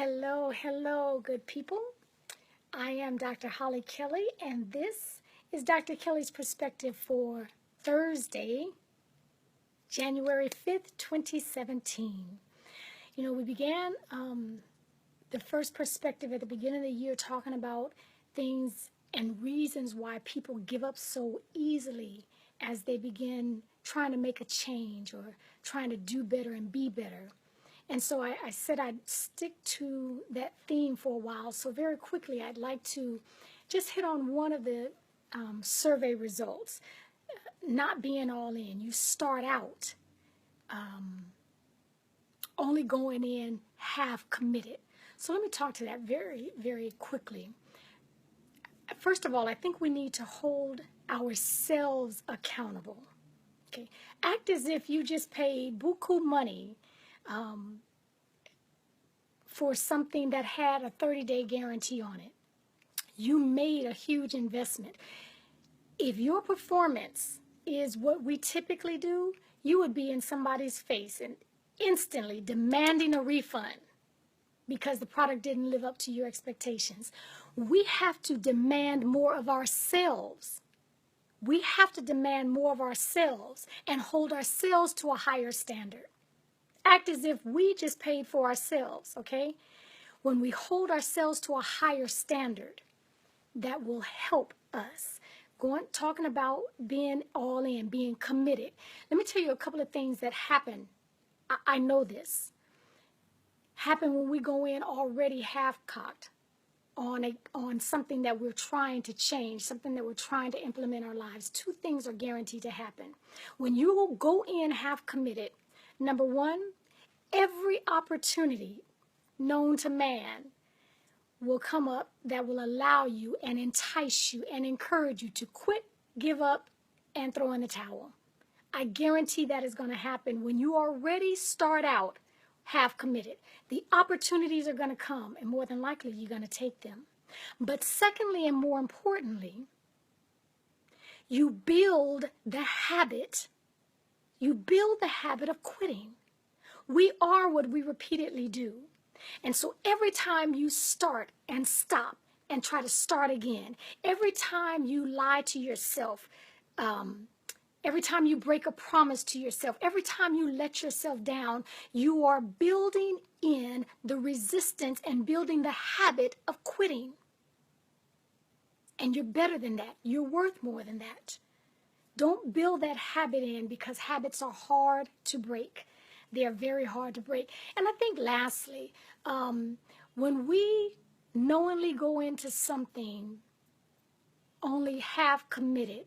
Hello, hello, good people. I am Dr. Hollie Kelly, and this is Dr. Kelly's perspective for Thursday, January 5th, 2017. We began the first perspective at the beginning of the year talking about things and reasons why people give up so easily as they begin trying to make a change or trying to do better and be better. And so I said I'd stick to that theme for a while. So very quickly, I'd like to just hit on one of the survey results. Not being all in. You start out only going in half committed. So let me talk to that very, very quickly. First of all, I think we need to hold ourselves accountable. Okay, act as if you just paid buku money for something that had a 30-day guarantee on it. You made a huge investment. If your performance is what we typically do, you would be in somebody's face and instantly demanding a refund because the product didn't live up to your expectations. We have to demand more of ourselves. We have to demand more of ourselves and hold ourselves to a higher standard. Act as if we just paid for ourselves, okay? When we hold ourselves to a higher standard, that will help us. Talking about being all in, being committed. Let me tell you a couple of things that happen. I know this. Happen when we go in already half-cocked on something that we're trying to change, something that we're trying to implement in our lives. Two things are guaranteed to happen. When you go in half-committed, number one, every opportunity known to man will come up that will allow you and entice you and encourage you to quit, give up, and throw in the towel. I guarantee that is going to happen when you already start out half committed. The opportunities are going to come, and more than likely, you're going to take them. But secondly, and more importantly, you build the habit of quitting. We are what we repeatedly do. And so every time you start and stop and try to start again, every time you lie to yourself, every time you break a promise to yourself, every time you let yourself down, you are building in the resistance and building the habit of quitting. And you're better than that. You're worth more than that. Don't build that habit in because habits are hard to break. They are very hard to break. And I think lastly, when we knowingly go into something only half committed,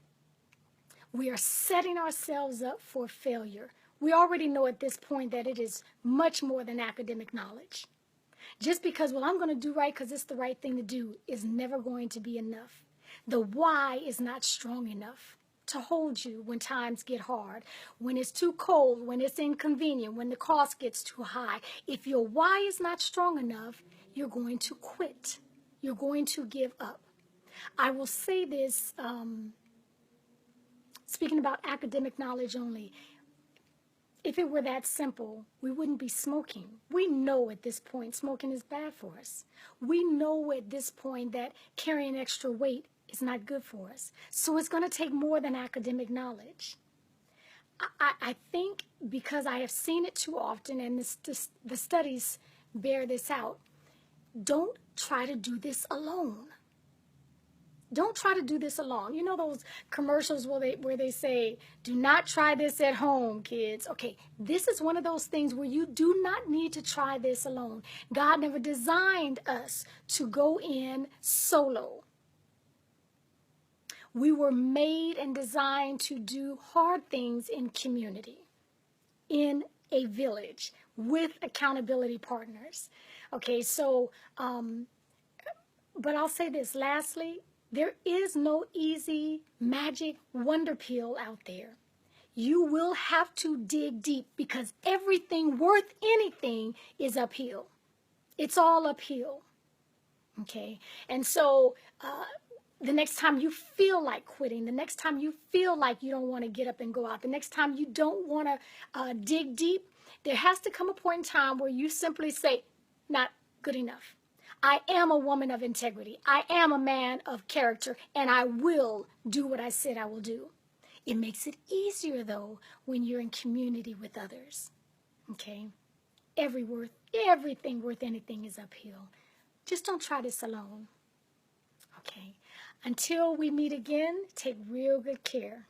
we are setting ourselves up for failure. We already know at this point that it is much more than academic knowledge. Just because, I'm going to do right because it's the right thing to do is never going to be enough. The why is not strong enough to hold you when times get hard, when it's too cold, when it's inconvenient, when the cost gets too high. If your why is not strong enough, you're going to quit. You're going to give up. I will say this, speaking about academic knowledge only, if it were that simple, we wouldn't be smoking. We know at this point smoking is bad for us. We know at this point that carrying extra weight is not good for us. So it's going to take more than academic knowledge. I think because I have seen it too often, and the studies bear this out, don't try to do this alone. Don't try to do this alone. You know those commercials where they say, do not try this at home, kids. Okay, this is one of those things where you do not need to try this alone. God never designed us to go in solo. We were made and designed to do hard things in community, in a village, with accountability partners. Okay, so, but I'll say this lastly, there is no easy magic wonder pill out there. You will have to dig deep because everything worth anything is uphill. It's all uphill. Okay, and so, the next time you feel like quitting, the next time you feel like you don't want to get up and go out, the next time you don't want to dig deep, there has to come a point in time where you simply say, not good enough. I am a woman of integrity. I am a man of character, and I will do what I said I will do. It makes it easier, though, when you're in community with others. Okay? Everything worth anything is uphill. Just don't try this alone. Okay? Until we meet again, take real good care